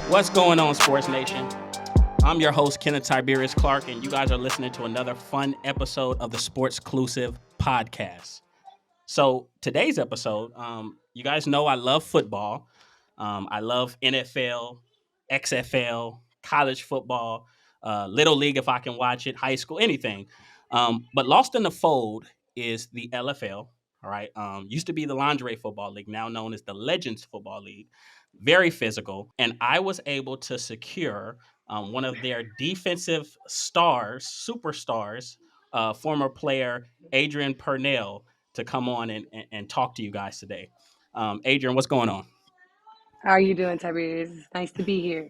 What's going on, Sports Nation? I'm your host, Kenneth Tiberius Clark, and you guys are listening to another fun episode of the Sportsclusive podcast. So today's episode, you guys know I love football. I love NFL, XFL, college football, Little League if I can watch it, high school, anything. But lost in the fold is the LFL. All right. Used to be the Lingerie Football League, now known as the Legends Football League. Very physical. And I was able to secure one of their defensive stars, superstars, former player Adrian Purnell, to come on and talk to you guys today. Adrian, what's going on? How are you doing, Tiberius? It's nice to be here.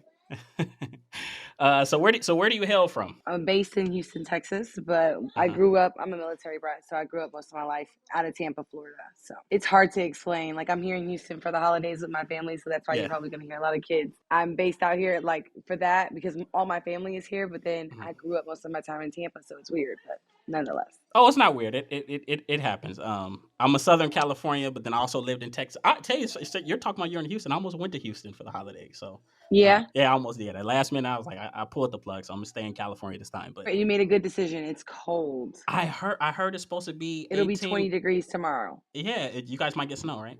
So where do you hail from? I'm based in Houston, Texas, but I grew up, I'm a military brat, so I grew up most of my life out of Tampa, Florida. So it's hard to explain. Like, I'm here in Houston for the holidays with my family, so that's why you're probably going to hear a lot of kids. I'm based out here, like, for that, because all my family is here, but then I grew up most of my time in Tampa, so it's weird, but nonetheless. Oh, it's not weird. It happens. I'm a Southern California, but then I also lived in Texas. I tell you, you're talking about you're in Houston. I almost went to Houston for the holidays. So yeah, I almost did. At last minute, I was like, I pulled the plug, so I'm gonna stay in California this time. But you made a good decision. It's cold. I heard it's supposed to be. It'll be 20 degrees tomorrow. Yeah, you guys might get snow, right?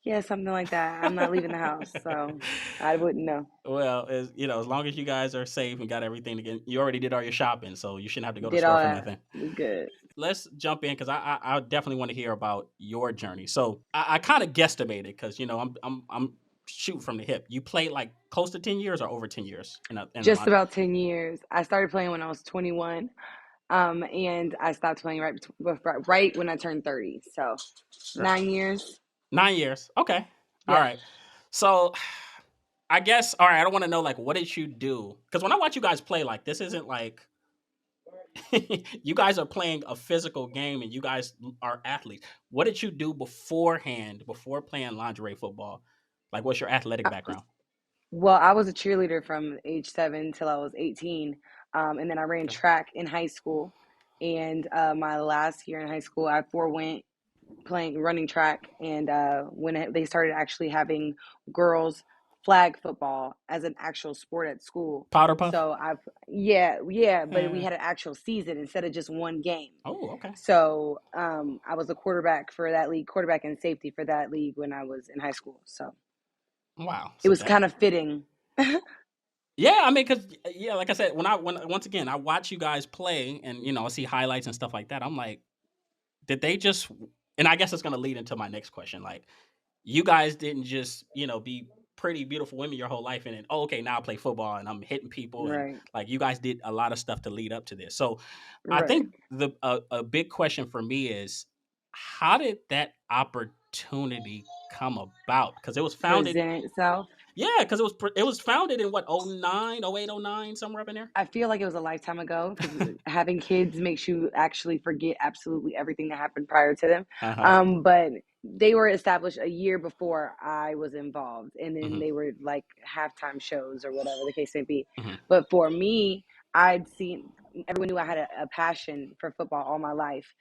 Yeah, something like that. I'm not leaving the house, so I wouldn't know. Well, as long as you guys are safe and got everything again, you already did all your shopping, so you shouldn't have to go to the store for nothing. Good. Let's jump in because I definitely want to hear about your journey. So I kind of guesstimated because I'm shooting from the hip. You played like close to 10 years or over 10 years? Just about 10 years. I started playing when I was 21, and I stopped playing right when I turned 30. So 9 years. 9 years. Okay. Yeah. All right. So I guess, all right, I don't want to know, like, what did you do? Because when I watch you guys play, like, this isn't like, you guys are playing a physical game and you guys are athletes. What did you do beforehand, before playing lingerie football? Like, what's your athletic background? Well, I was a cheerleader from age 7 till I was 18. And then I ran track in high school. And my last year in high school, I forewent running track. And when they started actually having girls flag football as an actual sport at school. Powder puff? So but we had an actual season instead of just one game. Oh, okay. So I was a quarterback for that league, quarterback and safety for that league when I was in high school. So wow, it was kind of fitting. Yeah, I mean, because like I said, when once again I watch you guys play and I see highlights and stuff like that, I'm like, did they just? And I guess it's gonna lead into my next question. Like, you guys didn't just be pretty beautiful women your whole life and then okay, now I play football and I'm hitting people. Right. And, like, you guys did a lot of stuff to lead up to this. So I think a big question for me is, how did that opportunity come about? Because it was founded. Present itself. Yeah, because it was founded in what, 09, 08, 09, somewhere up in there? I feel like it was a lifetime ago because having kids makes you actually forget absolutely everything that happened prior to them. But they were established a year before I was involved, and then they were like halftime shows or whatever the case may be. But for me, I'd seen, everyone knew I had a passion for football all my life.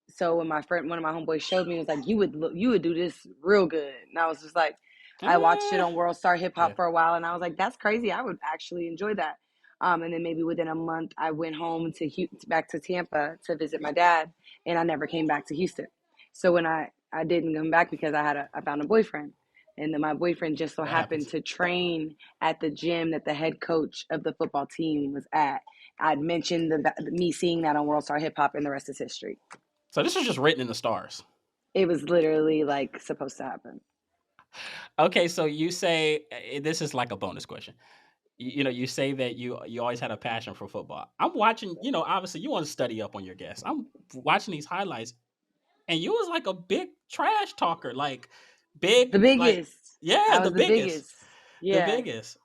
So when one of my homeboys showed me, it was like, you would do this real good. And I was just like, I watched it on World Star Hip Hop for a while, and I was like, that's crazy. I would actually enjoy that. And then maybe within a month, I went home back to Tampa to visit my dad, and I never came back to Houston. So when I didn't come back because I found a boyfriend, and then my boyfriend just so happened to train at the gym that the head coach of the football team was at. I'd mentioned me seeing that on World Star Hip Hop, and the rest is history. So this was just written in the stars. It was literally like supposed to happen. Okay, so you say, this is like a bonus question. You say that you always had a passion for football. I'm watching, obviously you want to study up on your guests. I'm watching these highlights, and you was like a big trash talker, like big. The biggest. Like, the biggest. Yeah. The biggest.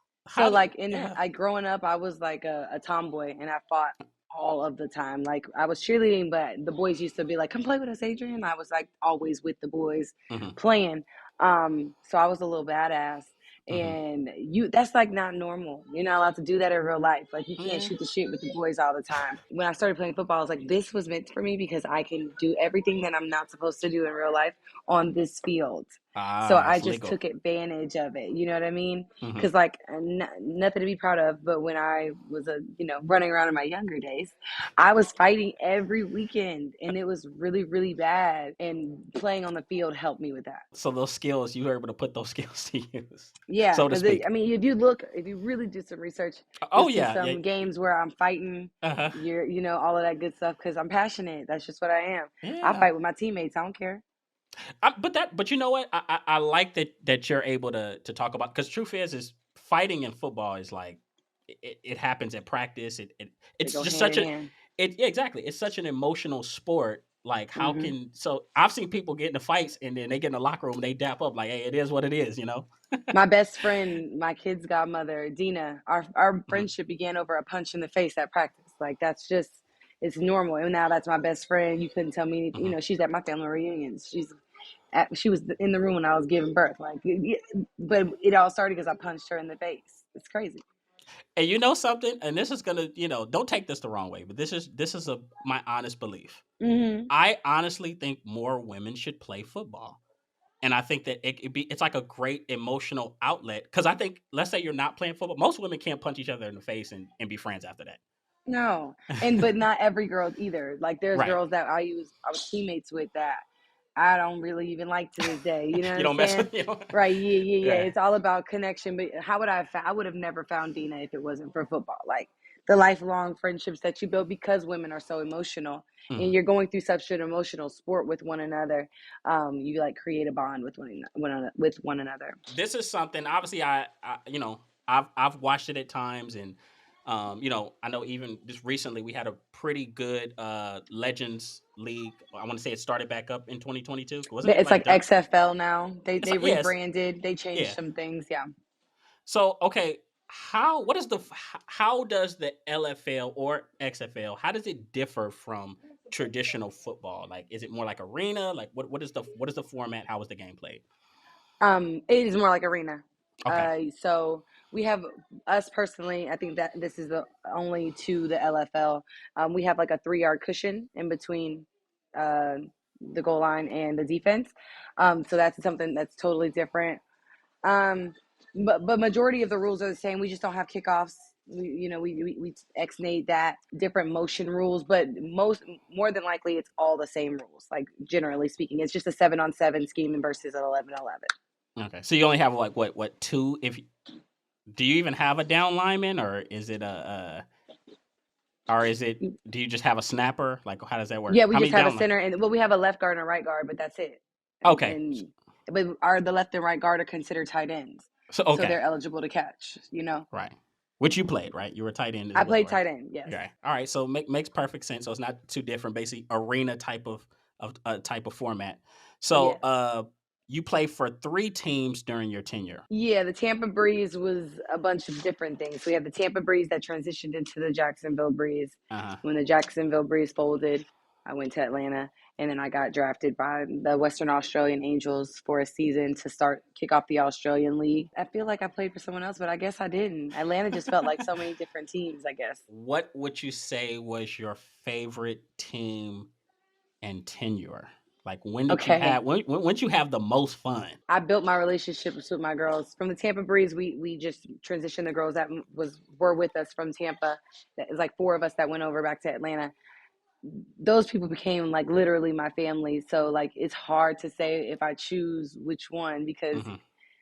Growing up, I was like a tomboy, and I fought all of the time. Like, I was cheerleading, but the boys used to be like, come play with us, Adrian. I was like always with the boys playing. So I was a little badass. And that's like not normal. You're not allowed to do that in real life. Like, you can't shoot the shit with the boys all the time. When I started playing football, I was like, this was meant for me because I can do everything that I'm not supposed to do in real life on this field. So I just took advantage of it. You know what I mean? Because like, nothing to be proud of, but when I was running around in my younger days, I was fighting every weekend, and it was really, really bad. And playing on the field helped me with that. So those skills, you were able to put those skills to use. Yeah, so to speak. I mean, if you really do some research, you'll see some games where I'm fighting, all of that good stuff because I'm passionate. That's just what I am. Yeah. I fight with my teammates. I don't care. But you know what? I like that you're able to talk about, because truth is fighting in football is like it happens at practice. It's just such exactly. It's such an emotional sport. Like, how can I've seen people get into fights and then they get in the locker room, they dap up like, hey, it is what it is, My best friend, my kid's godmother, Dina, our friendship began over a punch in the face at practice. Like, that's just, it's normal. And now that's my best friend. You couldn't tell me, she's at my family reunions. She was in the room when I was giving birth. Like, but it all started because I punched her in the face. It's crazy. And you know something, and this is gonna, don't take this the wrong way, but this is my honest belief. I honestly think more women should play football, and I think that it's like a great emotional outlet. Because I think, let's say you're not playing football, most women can't punch each other in the face and be friends after that. No, but not every girl either. Like, there's girls that I was teammates with that I don't really even like to this day. You know what I'm saying? Mess with, Right? Yeah. It's all about connection. But how would I would have never found Dina if it wasn't for football. Like, the lifelong friendships that you build because women are so emotional, and you're going through such an emotional sport with one another. You like create a bond with one another. This is something, obviously, I've watched it at times, and I know even just recently we had a pretty good Legends League. I want to say it started back up in 2022. It's like XFL now. They rebranded. They changed some things. Yeah. So, okay, how does the LFL or XFL, how does it differ from traditional football? Like, is it more like arena? Like, what is the format? How is the game played? It is more like arena. Okay. So we have, us personally, I think that this is the only to the LFL. We have like a 3-yard cushion in between the goal line and the defense. So that's something that's totally different. But majority of the rules are the same. We just don't have kickoffs. We ex-nate that, different motion rules, but more than likely it's all the same rules. Like, generally speaking, it's just a 7-on-7 scheme versus an 11-on-11. Okay, so you only have like what two? Do you even have a down lineman, or is it do you just have a snapper? Like, how does that work? Yeah, we just have a center, and we have a left guard and a right guard, but that's it. Okay. But the left and right guard are considered tight ends, so they're eligible to catch. Right. Which you played, right? You were tight end. I played tight end. Yes. Okay. All right. So makes perfect sense. So it's not too different. Basically, arena type of format. So yes. You play for 3 teams during your tenure. Yeah, the Tampa Breeze was a bunch of different things. We have the Tampa Breeze that transitioned into the Jacksonville Breeze. When the Jacksonville Breeze folded, I went to Atlanta, and then I got drafted by the Western Australian Angels for a season to kick off the Australian League. I feel like I played for someone else, but I guess I didn't. Atlanta just felt like so many different teams, I guess. What would you say was your favorite team and tenure? Like, when did you have the most fun? I built my relationships with my girls. From the Tampa Breeze, we just transitioned the girls that were with us from Tampa. It was like 4 of us that went over back to Atlanta. Those people became like literally my family. So like, it's hard to say if I choose which one, because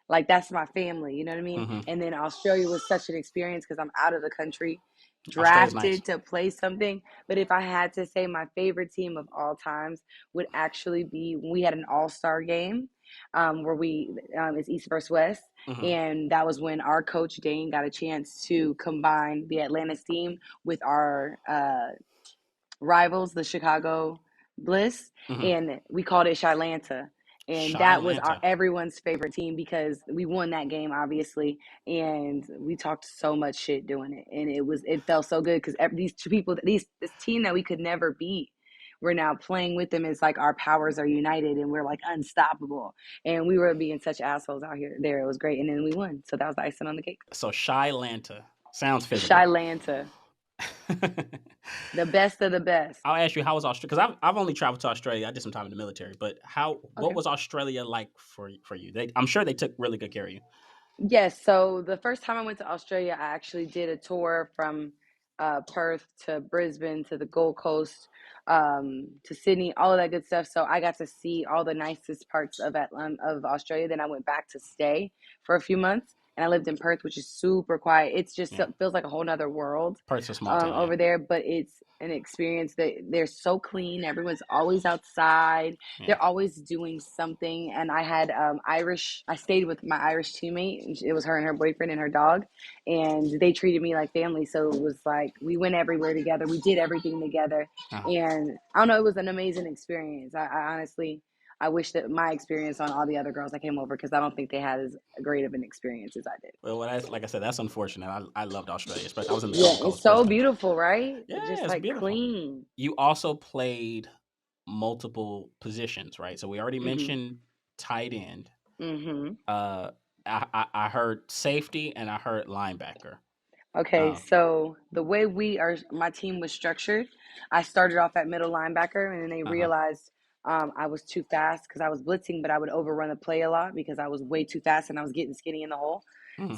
like, that's my family, you know what I mean? And then Australia was such an experience because I'm out of the country, drafted to play something. But if I had to say, my favorite team of all times would actually be, we had an all-star game where it's East versus West. And that was when our coach Dane got a chance to combine the Atlanta Steam with our rivals, the Chicago Bliss, and we called it Shylanta. And that was everyone's favorite team because we won that game, obviously, and we talked so much shit doing it, and it felt so good because these 2 people, this team that we could never beat, we're now playing with them. It's like our powers are united and we're like unstoppable. And we were being such assholes out here. There, it was great, and then we won. So that was the icing on the cake. So Shy-Lanta sounds physical. Shy-Lanta. The best of the best. I'll ask you, how was Australia? Because I've only traveled to Australia. I did some time in the military, but what was Australia like for you? I'm sure they took really good care of you. Yes. So the first time I went to Australia, I actually did a tour from Perth to Brisbane to the Gold Coast, to Sydney, all of that good stuff. So I got to see all the nicest parts of Australia. Then I went back to stay for a few months, and I lived in Perth, which is super quiet. It's just feels like a whole nother world. Perth's a small town over there, but it's an experience that they're so clean. Everyone's always outside. Yeah. They're always doing something. And I had I stayed with my Irish teammate. It was her and her boyfriend and her dog, and they treated me like family. So it was like we went everywhere together. We did everything together. And I don't know, it was an amazing experience. I honestly, I wish that my experience on all the other girls that came over, because I don't think they had as great of an experience as I did. Well, like I said, that's unfortunate. I loved Australia, especially I was in the Gold Coast. It's so beautiful, right? Yeah, just it's like beautiful. Clean. You also played multiple positions, right? So we already mentioned tight end. I heard safety and I heard linebacker. Okay, so the way my team was structured, I started off at middle linebacker, and then they realized I was too fast because I was blitzing, but I would overrun the play a lot because I was way too fast and I was getting skinny in the hole.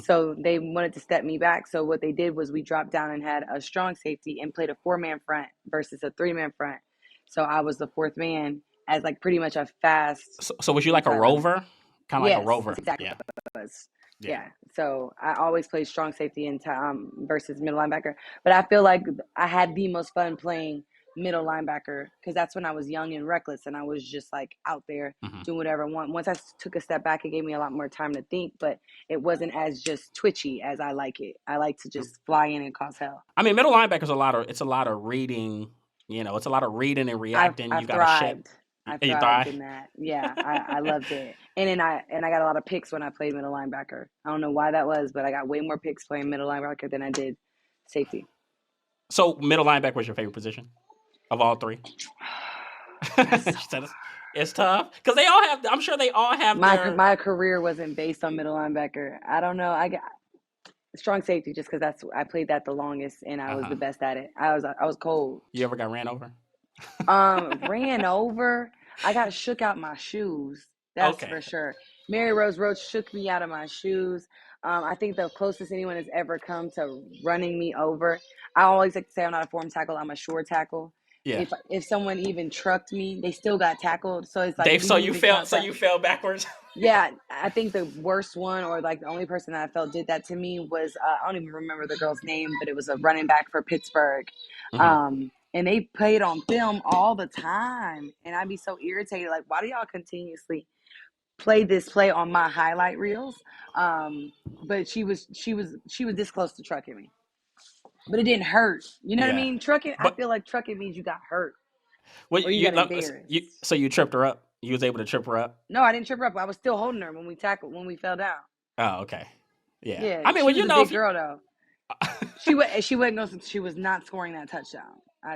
So they wanted to step me back. So what they did was we dropped down and had a strong safety and played a 4-man front versus a 3-man front. So I was the 4th man as like pretty much a fast. So was you like a rover? Kind of like a rover. Exactly. Yeah. So I always played strong safety in versus middle linebacker. But I feel like I had the most fun playing middle linebacker because that's when I was young and reckless, and I was just like out there doing whatever I want. Once I took a step back, it gave me a lot more time to think, but it wasn't as just twitchy as I like it. I like to just fly in and cause hell. I mean, middle linebacker is a lot of reading. You know, it's a lot of reading and reacting. I thrived in that. Yeah, I loved it. And then I got a lot of picks when I played middle linebacker. I don't know why that was, but I got way more picks playing middle linebacker than I did safety. So middle linebacker was your favorite position of all three? It's tough because they all have. I'm sure they all have. My career wasn't based on middle linebacker. I don't know. I got strong safety just because I played that the longest and I was the best at it. I was cold. You ever got ran over? Ran over. I got shook out my shoes. That's for sure. Mary Rose Roach shook me out of my shoes. I think the closest anyone has ever come to running me over. I always like to say I'm not a form tackle. I'm a short tackle. Yeah. If someone even trucked me, they still got tackled. So it's like Dave. So you fell backwards. Yeah, I think the worst one, or like the only person that I felt did that to me was I don't even remember the girl's name, but it was a running back for Pittsburgh. And they played on film all the time, and I'd be so irritated. Like, why do y'all continuously play this play on my highlight reels? But she was this close to trucking me, but it didn't hurt. You know what I mean? Trucking. I feel like trucking means you got hurt. Well, or you got embarrassed. So you tripped her up. You was able to trip her up. No, I didn't trip her up. I was still holding her when we fell down. Oh, okay. Yeah. Yeah. I mean, well, you know, big girl though. She was not scoring that touchdown.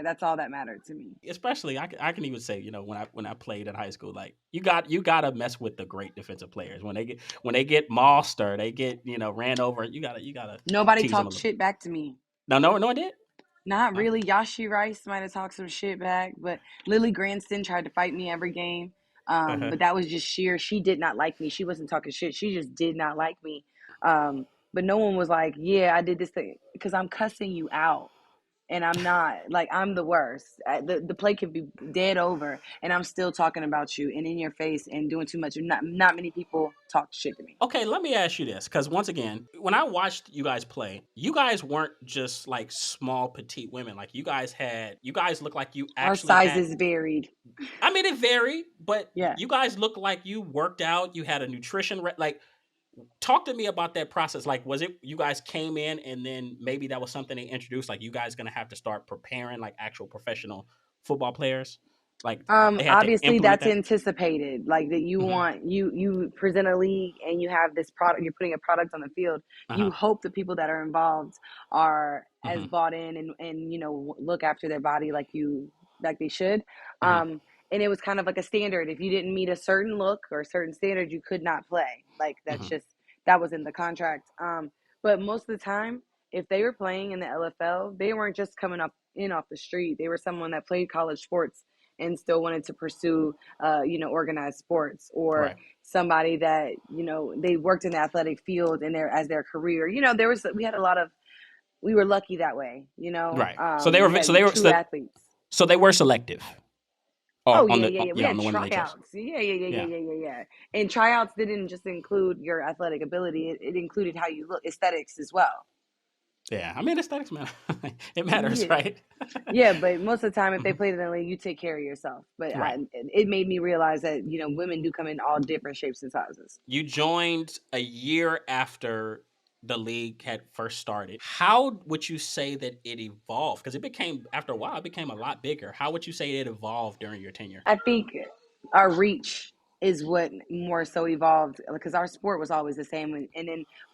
That's all that mattered to me. Especially, I can even say, you know, when I played in high school, like you gotta mess with the great defensive players when they get mossed or they get ran over. You gotta. Nobody talked shit back to me. No, I did. Not really. Yashi Rice might have talked some shit back, but Lily Granston tried to fight me every game. But that was just sheer. She did not like me. She wasn't talking shit. She just did not like me. But no one was like, yeah, I did this thing, because I'm cussing you out. And I'm not, like, I'm the worst. The play could be dead over, and I'm still talking about you and in your face and doing too much. Not many people talk shit to me. Okay, let me ask you this, because once again, when I watched you guys play, you guys weren't just like small, petite women. Like you guys looked like you actually Our sizes varied. I mean, it varied, but you guys looked like you worked out. You had a nutrition, talk to me about that process. Like, was it you guys came in and then maybe that was something they introduced? Like, you guys going to have to start preparing like actual professional football players? Like, obviously that's anticipated. Like that you want, you present a league and you have this product, you're putting a product on the field. You hope the people that are involved are as bought in and look after their body like you they should. And it was kind of like a standard. If you didn't meet a certain look or a certain standard, you could not play. Like that's just, that was in the contract. But most of the time, if they were playing in the LFL, they weren't just coming up in off the street. They were someone that played college sports and still wanted to pursue, organized sports, or somebody that, they worked in the athletic field in as their career. We were lucky that way, Right. So they were true athletes. So they were selective. Oh, yeah. We had tryouts. Yeah. And tryouts didn't just include your athletic ability. It included how you look, aesthetics as well. Yeah, I mean, aesthetics, man. It matters, right? Yeah, but most of the time, if they played in the league, you take care of yourself. But it made me realize that, women do come in all different shapes and sizes. You joined a year after the league had first started. How would you say that it evolved? Because after a while, it became a lot bigger. How would you say it evolved during your tenure? I think our reach is what more so evolved, because our sport was always the same.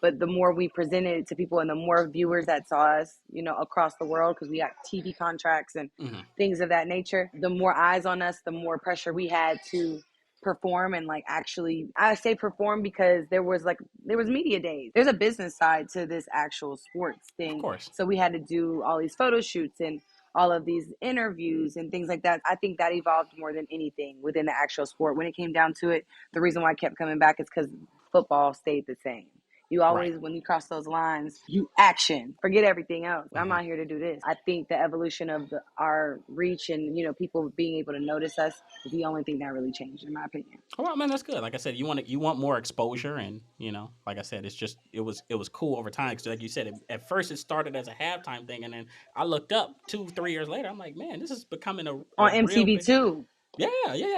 But the more we presented it to people and the more viewers that saw us, across the world, because we got TV contracts and things of that nature, the more eyes on us, the more pressure we had to perform. And actually, I say perform because there was media days. There's a business side to this actual sports thing. Of course. So we had to do all these photo shoots and all of these interviews and things like that. I think that evolved more than anything within the actual sport. When it came down to it, the reason why I kept coming back is because football stayed the same. You always, when you cross those lines, you action. Forget everything else. I'm not here to do this. I think the evolution of our reach and, people being able to notice us is the only thing that really changed, in my opinion. Well, man, that's good. Like I said, you want more exposure, and like I said, it was cool over time. Because like you said, at first it started as a halftime thing, and then I looked up 2-3 years later. I'm like, man, this is becoming on MTV too. Yeah,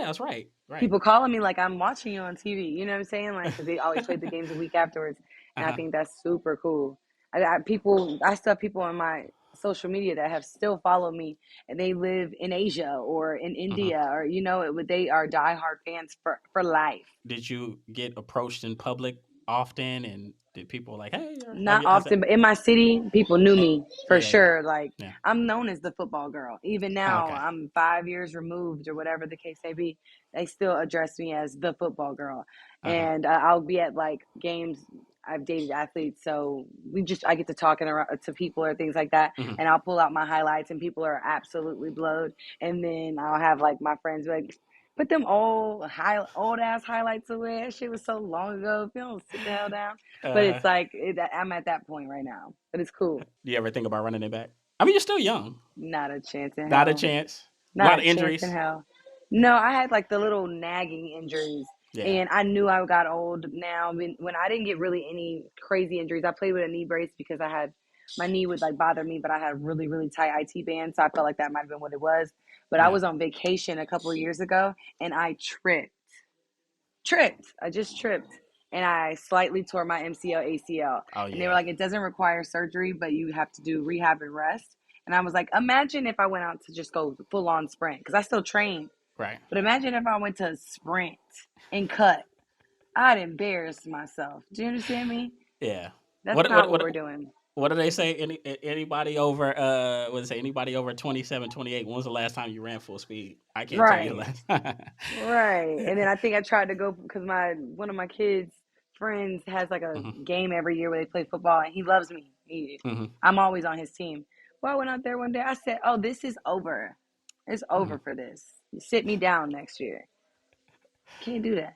that's right. People calling me like I'm watching you on TV. You know what I'm saying? Because they always played the games a week afterwards, and I think that's super cool. I still have people on my social media that have still followed me, and they live in Asia or in India, or they are diehard fans for life. Did you get approached in public often, and did people like, hey? Not often, but in my city, people knew me for sure. I'm known as the football girl. Even now, I'm 5 years removed or whatever the case may be. They still address me as the football girl. And I'll be at games. I've dated athletes, so I get to talking to people or things like that. And I'll pull out my highlights, and people are absolutely blowed. And then I'll have my friends be put them old ass highlights away. That shit was so long ago. If you don't sit the hell down. But it's I'm at that point right now. But it's cool. Do you ever think about running it back? I mean, you're still young. Not a chance in hell. Not a chance. Not a lot of injuries. Chance in hell. No, I had the little nagging injuries. Yeah. And I knew I got old now. When I didn't get really any crazy injuries, I played with a knee brace because my knee would bother me, but I had really, really tight IT band. So I felt like that might have been what it was. But I was on vacation a couple of years ago, and I tripped. I just tripped. And I slightly tore my MCL, ACL. Oh, yeah. And they were like, it doesn't require surgery, but you have to do rehab and rest. And I was like, imagine if I went out to just go full on sprint, because I still train. Right. But imagine if I went to sprint and cut. I'd embarrass myself. Do you understand me? Yeah. That's not what we're doing. What do they say? Anybody over anybody over 27, 28, when was the last time you ran full speed? I can't tell you the last time. Right. And then I think I tried to go because one of my kids' friends has a game every year where they play football, and he loves me. I'm always on his team. Well, I went out there one day. I said, oh, this is over. It's over for this. You sit me down next year. Can't do that.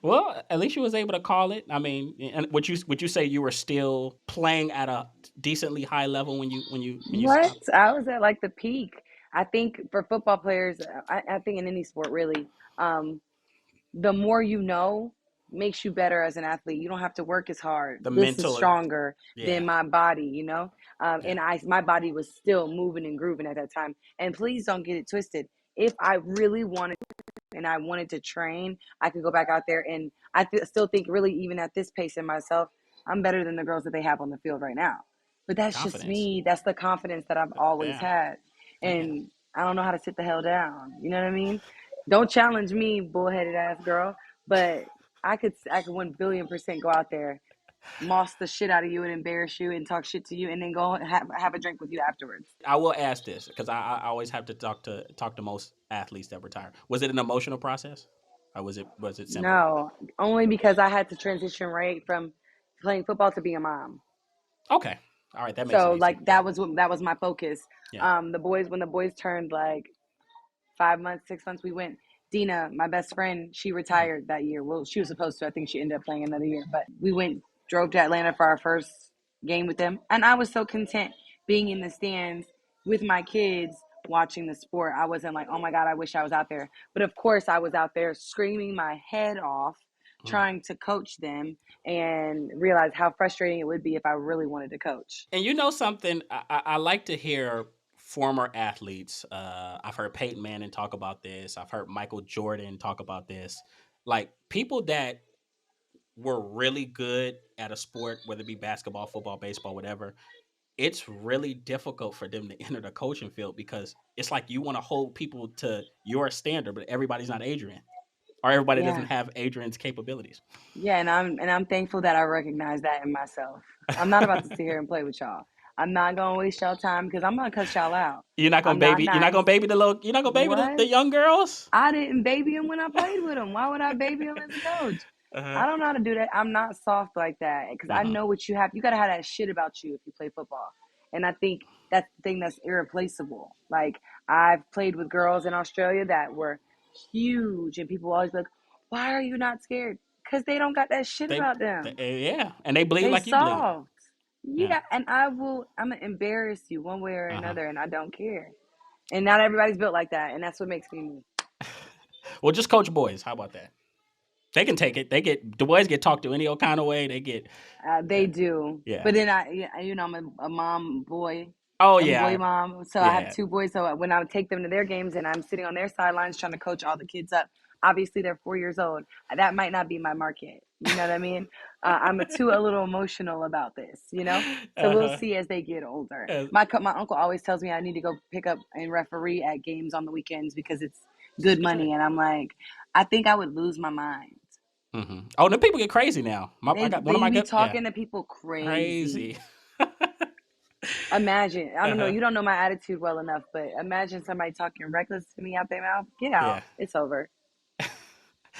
Well, at least you was able to call it. I mean, and would you say you were still playing at a decently high level when you What? stopped? I was at the peak. I think for football players, I think in any sport really, the more you know makes you better as an athlete. You don't have to work as hard. This is stronger than my body, and my body was still moving and grooving at that time. And please don't get it twisted. If I really wanted and I wanted to train, I could go back out there. And I still think really, even at this pace in myself, I'm better than the girls that they have on the field right now. But that's just me. That's the confidence that I've always had. And I don't know how to sit the hell down. You know what I mean? Don't challenge me, bullheaded ass girl. But I could 1 billion% go out there moss the shit out of you and embarrass you and talk shit to you and then go have a drink with you afterwards. I will ask this because I always have to talk to most athletes that retire. Was it an emotional process, or was it simple? No, only because I had to transition right from playing football to being a mom. Okay, all right, that makes it So easy. like Yeah, that was my focus. yeah. The boys when the boys turned like 5 months, 6 months, we went. Dina, my best friend, she Mhm. retired that year. Well, she was supposed to. I think she ended up playing another year. But we went, drove to Atlanta for our first game with them. And I was so content being in the stands with my kids watching the sport. I wasn't like, oh my God, I wish I was out there. But of course, I was out there screaming my head off, Mhm. trying to coach them and realize how frustrating it would be if I really wanted to coach. And you know something, I like to hear former athletes. I've heard Peyton Manning talk about this. I've heard Michael Jordan talk about this. Like people that were really good at a sport, whether it be basketball, football, baseball, whatever. It's really difficult for them to enter the coaching field because it's like you want to hold people to your standard, but everybody's not Adrian, or everybody doesn't Yeah. have Adrian's capabilities. Yeah, and I'm thankful that I recognize that in myself. I'm not about to sit here and play with y'all. I'm not gonna waste y'all time because I'm gonna cuss y'all out. You're not gonna I'm not baby. You're not nice. gonna baby the little. You're not gonna baby the What? young girls. I didn't baby him when I played with him. Why would I baby him as a coach? Uh huh. I don't know how to do that. I'm not soft like that because Uh I huh. know what you have. You gotta have that shit about you if you play football, and I think that's the thing that's irreplaceable. Like I've played with girls in Australia that were huge, and people always like, "Why are you not scared?" Because they don't got that shit They, about them. yeah, and they bleed They like you bleed. soft. Yeah. Yeah, and I'm gonna embarrass you one way or Uh huh. another, and I don't care. And not everybody's built like that, and that's what makes me me. Well, just coach boys. How about that? They can take it. The boys get talked to any old kind of way. They get. They do, Yeah. but then I'm a mom boy. Oh I'm a boy yeah. mom, so I have Yeah. two boys. So when I would take them to their games and I'm sitting on their sidelines trying to coach all the kids up, obviously they're 4 years old. That might not be my market. You know what I mean? I'm a little emotional about this, you know. So we'll Uh see as they get older. huh. My uncle always tells me I need to go pick up and referee at games on the weekends because it's good money, and I'm like, I think I would lose my mind. Mm-hmm. Oh, the people get crazy now. I got one of They my be good. Yeah. talking to people crazy. Crazy. Imagine, I don't know, Uh-huh. you don't know my attitude well enough, but imagine somebody talking reckless to me out their mouth. Get Yeah. out. It's over.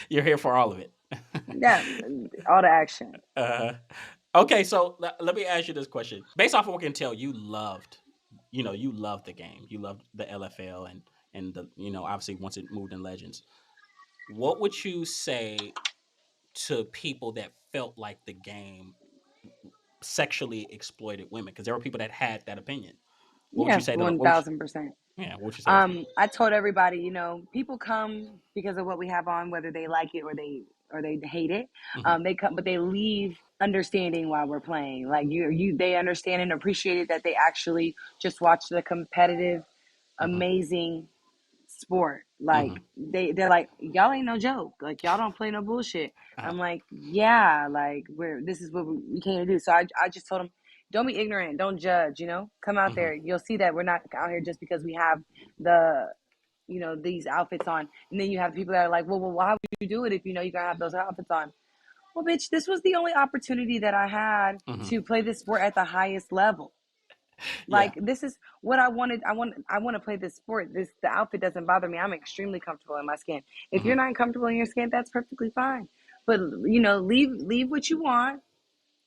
You're here for all of it. Yeah, all the action. uh, okay, so let me ask you this question. Based off of what I can tell, you loved the game. You loved the LFL and the, obviously once it moved in Legends. What would you say to people that felt like the game sexually exploited women? Because there were people that had that opinion. What would you Yeah, say to them? 1000%. Yeah, what would you say to those people? I told everybody, people come because of what we have on, whether they like it or they hate it. Hmm. They come, but they leave understanding why we're playing. Like they understand and appreciate it that they actually just watch the competitive, Hmm. amazing sport. Like Hmm. they're like, y'all ain't no joke. Like y'all don't play no bullshit. Uh-huh. I'm like, yeah, like this is what we came to do. So I just told them, don't be ignorant, don't judge, come out Hmm. there. You'll see that we're not out here just because we have the these outfits on. And then you have people that are like, well, why would you do it if you're gonna have those outfits on? Well, bitch, this was the only opportunity that I had Hmm. to play this sport at the highest level. Yeah. Like this is what I wanted. I want to play this sport. The outfit doesn't bother me. I'm extremely comfortable in my skin. If Hmm. you're not comfortable in your skin, that's perfectly fine. But leave what you want.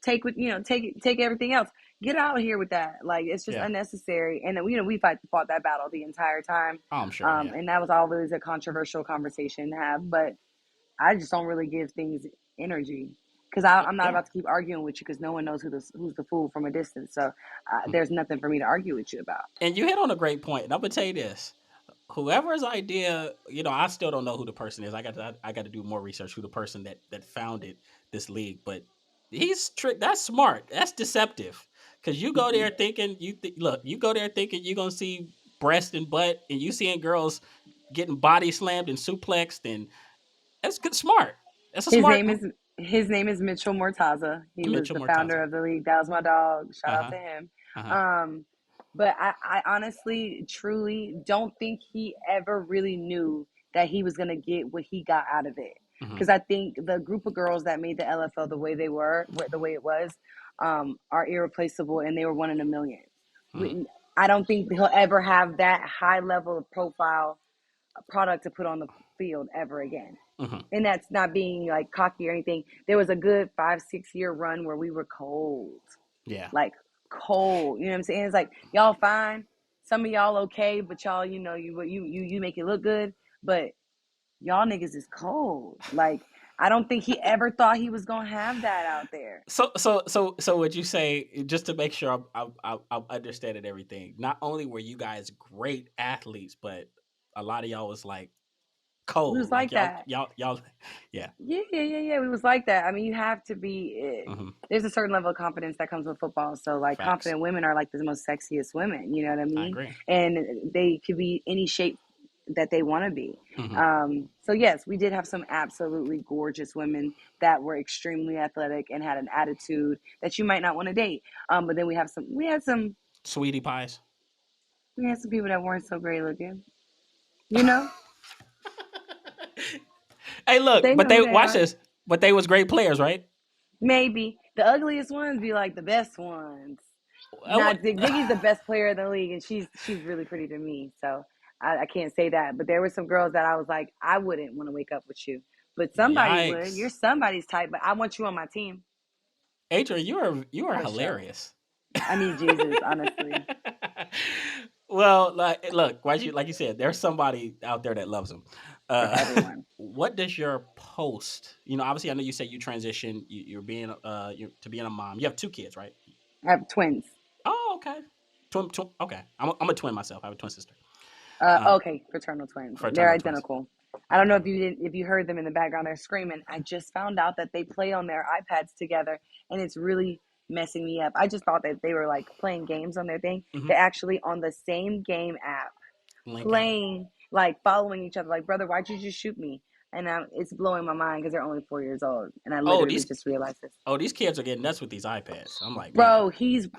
Take what take everything else. Get out of here with that. Like it's just Yeah. unnecessary. And we fought that battle the entire time. Oh, I'm sure. Yeah. And that was always a controversial conversation to have. But I just don't really give things energy because I'm not Yeah. about to keep arguing with you because no one knows who's the fool from a distance. So Mhm. there's nothing for me to argue with you about. And you hit on a great point. And I'm gonna tell you this: whoever's idea, I still don't know who the person is. I got to do more research who the person that founded this league. But he's trick. That's smart. That's deceptive. Because you go there thinking look. You go there thinking you're gonna see breast and butt, and you seeing girls getting body slammed and suplexed, and that's good. Smart. That's a His smart name is his name is Mitchell Mortaza. He was Mitchell the founder Mortaza. of the league. That was my dog. Shout Uh out huh. to him. Uh huh. Um, but I honestly, truly don't think he ever really knew that he was gonna get what he got out of it. because I think the group of girls that made the LFL the way they were, the way it was, are irreplaceable, and they were one in a million. I don't think he'll ever have that high level of profile product to put on the field ever again. And that's not being like cocky or anything. There was a good 5-6 year run where we were cold. Yeah. Like cold. You know what I'm saying? It's like, y'all fine. Some of y'all okay, but y'all, you know, you make it look good. But y'all niggas is cold. Like, I don't think he ever thought he was gonna have that out there. So would you say, just to make sure I'm understanding everything, not only were you guys great athletes, but a lot of y'all was like cold. We was like that. Y'all, Yeah. We was like that. I mean, you have to be. There's a certain level of confidence that comes with football. So, like, Facts. confident women are like the most sexiest women. You know what I mean? I agree. And they could be any shape that they want to be. So yes, we did have some absolutely gorgeous women that were extremely athletic and had an attitude that you might not want to date. But then we had some sweetie pies. We had some people that weren't so great looking. You know. Hey, look, watch this. But they was great players, right? Maybe the ugliest ones be like the best ones. Ziggy's the best player in the league, and she's really pretty to me. So I can't say that. But there were some girls that I was like, I wouldn't want to wake up with you, but somebody would. You're somebody's type, but I want you on my team. Adrian, you are hilarious. Sure. I need Jesus, honestly. Well, look, like you said, there's somebody out there that loves him. Everyone. What does your post? You know, obviously, I know you said you transitioned. You're being to being a mom. You have 2 kids, right? I have twins. Oh, okay. Okay, I'm a twin myself. I have a twin sister. Okay, fraternal twins. They're identical. Twins. I don't know if you heard them in the background. They're screaming. I just found out that they play on their iPads together, and it's really messing me up. I just thought that they were like playing games on their thing. They're actually on the same game app, playing, like following each other. Like, brother, why'd you just shoot me? And it's blowing my mind because they're only 4 years old, and I literally just realized this. Oh, these kids are getting nuts with these iPads. I'm like, bro,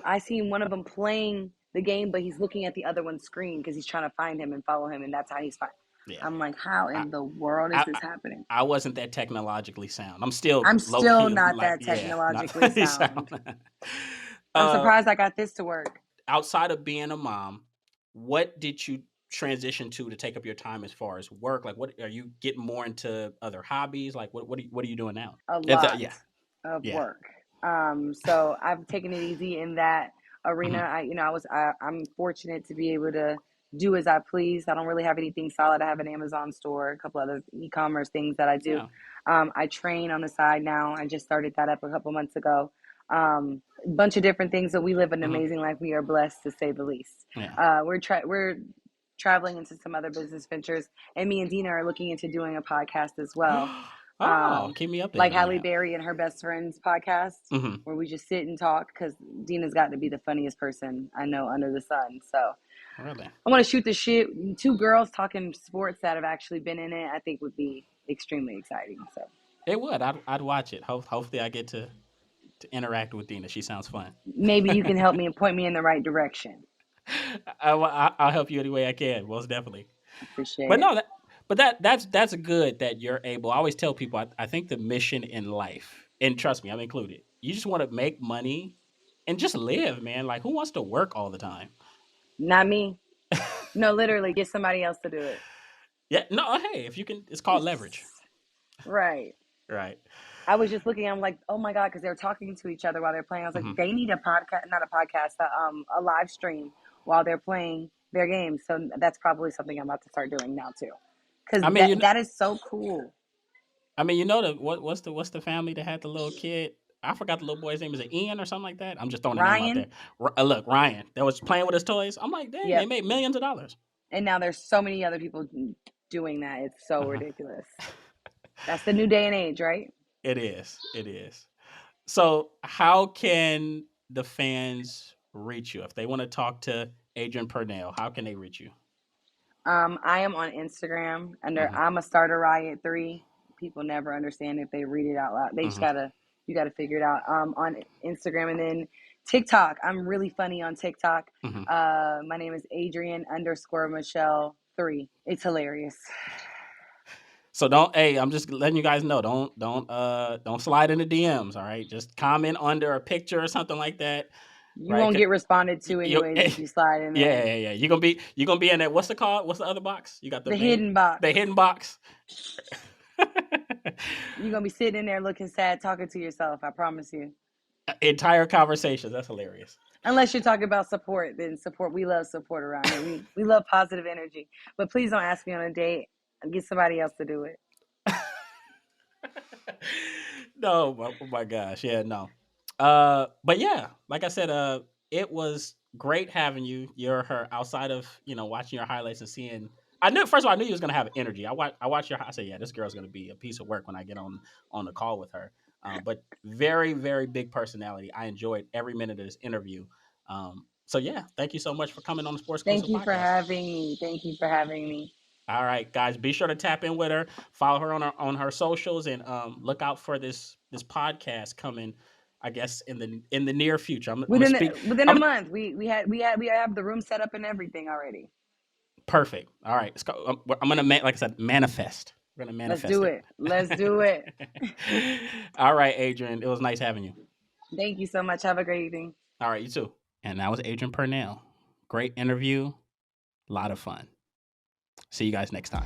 I seen one of them playing the game, but he's looking at the other one's screen because he's trying to find him and follow him, and that's how he's fine. Yeah. I'm like, how in the world is this happening? I wasn't that technologically sound. I'm still not that technologically sound. I'm surprised I got this to work. Outside of being a mom, what did you transition to take up your time as far as work? Like, what are you getting more into other hobbies? Like, what are you doing now? A lot of work. So I've taken it easy in that arena. I'm fortunate to be able to do as I please. I don't really have anything solid. I have an Amazon store, a couple other e-commerce things that I do. Yeah. I train on the side now. I just started that up a couple months ago. A bunch of different things. So we live an amazing life. We are blessed, to say the least. Yeah. We're traveling into some other business ventures, and me and Dina are looking into doing a podcast as well. Keep me updated. Like Halle Berry and her best friend's podcast, where we just sit and talk, because Dina's got to be the funniest person I know under the sun. So really, I want to shoot the shit. 2 girls talking sports that have actually been in it, I think would be extremely exciting. So it would. I'd watch it. Hopefully I get to interact with Dina. She sounds fun. Maybe you can help me and point me in the right direction. I'll help you any way I can. Most definitely. Appreciate it. No, that's good that you're able. I always tell people, I think the mission in life, and trust me, I'm included, you just want to make money and just live, man. Like, who wants to work all the time? Not me. No, literally, get somebody else to do it. Yeah, no, hey, if you can, it's called leverage. Right. I was just looking, I'm like, oh my God, because they're talking to each other while they're playing. I was like, they need a podcast, not a podcast, a live stream while they're playing their games. So that's probably something I'm about to start doing now too. Because that is so cool. I mean, what's the family that had the little kid? I forgot the little boy's name. Is it Ian or something like that? I'm just throwing a name out there. Look, Ryan, that was playing with his toys. I'm like, dang, they made millions of dollars. And now there's so many other people doing that. It's so ridiculous. That's the new day and age, right? It is. So how can the fans reach you? If they want to talk to Adrian Purnell, how can they reach you? I am on Instagram under I'm a Starter Riot 3. People never understand if they read it out loud. They just you gotta figure it out. On Instagram, and then TikTok. I'm really funny on TikTok. My name is Adrian _Michelle 3. It's hilarious. So don't. Hey, I'm just letting you guys know. Don't slide in the DMs. All right, just comment under a picture or something like that. You Right? won't get responded to anyways if you slide in there. Yeah. You're gonna be in that. What's the call? What's the other box? You got the hidden box. The hidden box. You're gonna be sitting in there looking sad, talking to yourself. I promise you. Entire conversations. That's hilarious. Unless you're talking about support, then support. We love support around here. We love positive energy. But please don't ask me on a date. Get somebody else to do it. No, oh my gosh, yeah, no. But yeah, like I said, it was great having you. You're her outside of watching your highlights and seeing. I knew first of all, I knew you was gonna have energy. I watched your. I said, yeah, this girl's gonna be a piece of work when I get on the call with her. But very very big personality. I enjoyed every minute of this interview. So yeah, thank you so much for coming on the Sports Exclusive Thank you Podcast. for having me. Thank you for having me. All right, guys, be sure to tap in with her, follow her on her socials, and look out for this podcast coming. I guess in the near future. Within a month, we have the room set up and everything already. Perfect. All right, I'm gonna like I said, manifest. We're gonna manifest. Let's do it. All right, Adrian, it was nice having you. Thank you so much. Have a great evening. All right, you too. And that was Adrian Purnell. Great interview, a lot of fun. See you guys next time.